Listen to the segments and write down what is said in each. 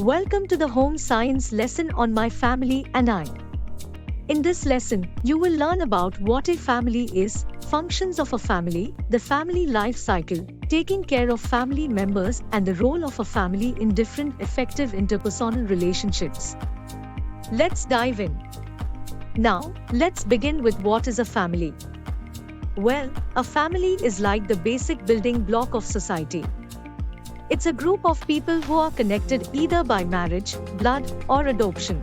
Welcome to the home science lesson on My Family and I. In this lesson, you will learn about what a family is, functions of a family, the family life cycle, taking care of family members, and the role of a family in different effective interpersonal relationships. Let's dive in. Now, let's begin with what is a family. Well, a family is like the basic building block of society. It's a group of people who are connected either by marriage, blood, or adoption.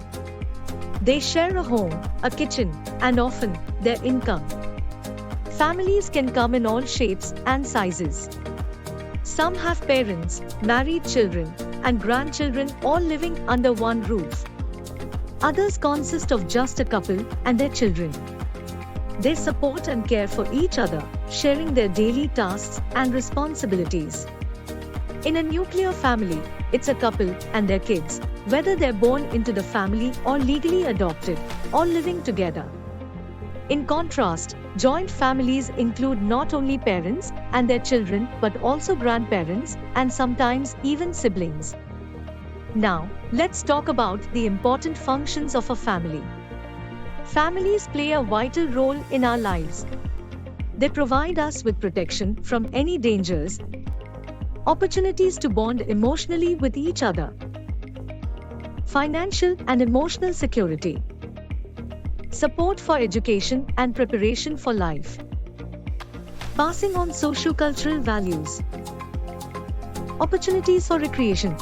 They share a home, a kitchen, and often, their income. Families can come in all shapes and sizes. Some have parents, married children, and grandchildren all living under one roof. Others consist of just a couple and their children. They support and care for each other, sharing their daily tasks and responsibilities. In a nuclear family, it's a couple and their kids, whether they're born into the family or legally adopted, all living together. In contrast, joint families include not only parents and their children but also grandparents and sometimes even siblings. Now, let's talk about the important functions of a family. Families play a vital role in our lives. They provide us with protection from any dangers, opportunities to bond emotionally with each other, financial and emotional security, support for education and preparation for life, passing on socio-cultural values, opportunities for recreation.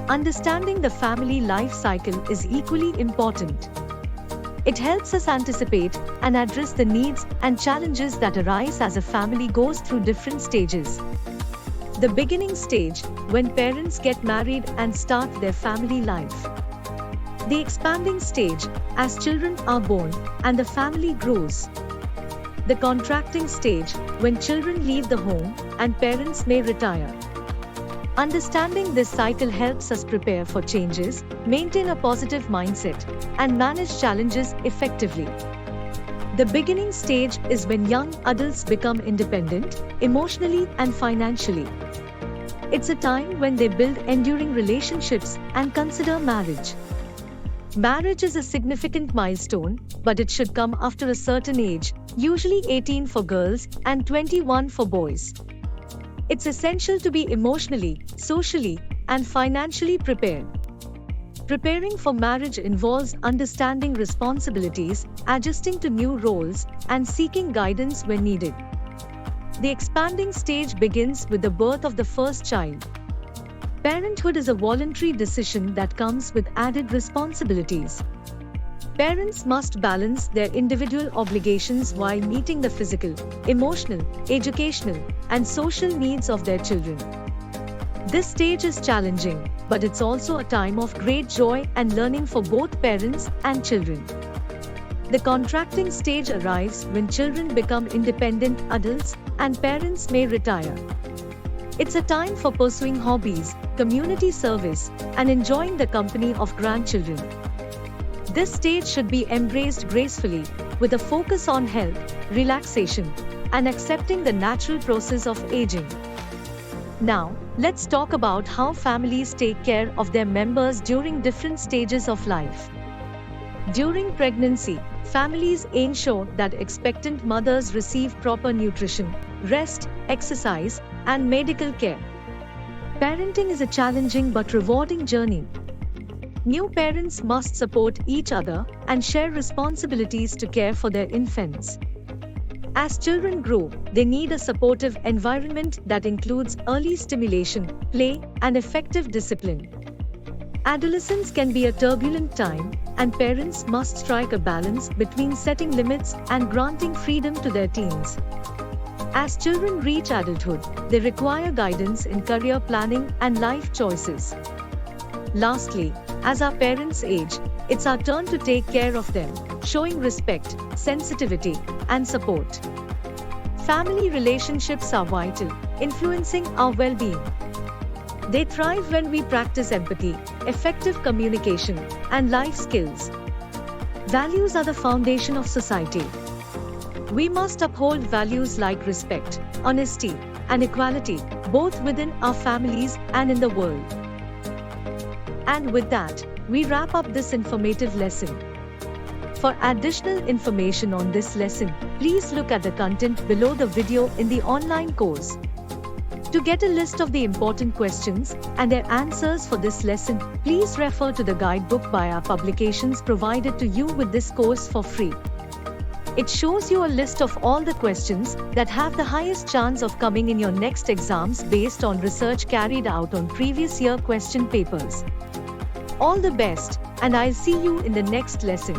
Understanding the family life cycle is equally important. It helps us anticipate and address the needs and challenges that arise as a family goes through different stages. The beginning stage, when parents get married and start their family life. The expanding stage, as children are born and the family grows. The contracting stage, when children leave the home and parents may retire. Understanding this cycle helps us prepare for changes, maintain a positive mindset, and manage challenges effectively. The beginning stage is when young adults become independent, emotionally and financially. It's a time when they build enduring relationships and consider marriage. Marriage is a significant milestone, but it should come after a certain age, usually 18 for girls and 21 for boys. It's essential to be emotionally, socially, and financially prepared. Preparing for marriage involves understanding responsibilities, adjusting to new roles, and seeking guidance when needed. The expanding stage begins with the birth of the first child. Parenthood is a voluntary decision that comes with added responsibilities. Parents must balance their individual obligations while meeting the physical, emotional, educational, and social needs of their children. This stage is challenging, but it's also a time of great joy and learning for both parents and children. The contracting stage arrives when children become independent adults and parents may retire. It's a time for pursuing hobbies, community service, and enjoying the company of grandchildren. This stage should be embraced gracefully, with a focus on health, relaxation, and accepting the natural process of aging. Now, let's talk about how families take care of their members during different stages of life. During pregnancy, families ensure that expectant mothers receive proper nutrition, rest, exercise, and medical care. Parenting is a challenging but rewarding journey. New parents must support each other and share responsibilities to care for their infants. As children grow, they need a supportive environment that includes early stimulation, play, and effective discipline. Adolescence can be a turbulent time, and parents must strike a balance between setting limits and granting freedom to their teens. As children reach adulthood, they require guidance in career planning and life choices. Lastly, as our parents age, it's our turn to take care of them, showing respect, sensitivity, and support. Family relationships are vital, influencing our well-being. They thrive when we practice empathy, effective communication, and life skills. Values are the foundation of society. We must uphold values like respect, honesty, and equality, both within our families and in the world. And with that, we wrap up this informative lesson. For additional information on this lesson, please look at the content below the video in the online course. To get a list of the important questions and their answers for this lesson, please refer to the guidebook by our publications provided to you with this course for free. It shows you a list of all the questions that have the highest chance of coming in your next exams based on research carried out on previous year question papers. All the best, and I'll see you in the next lesson.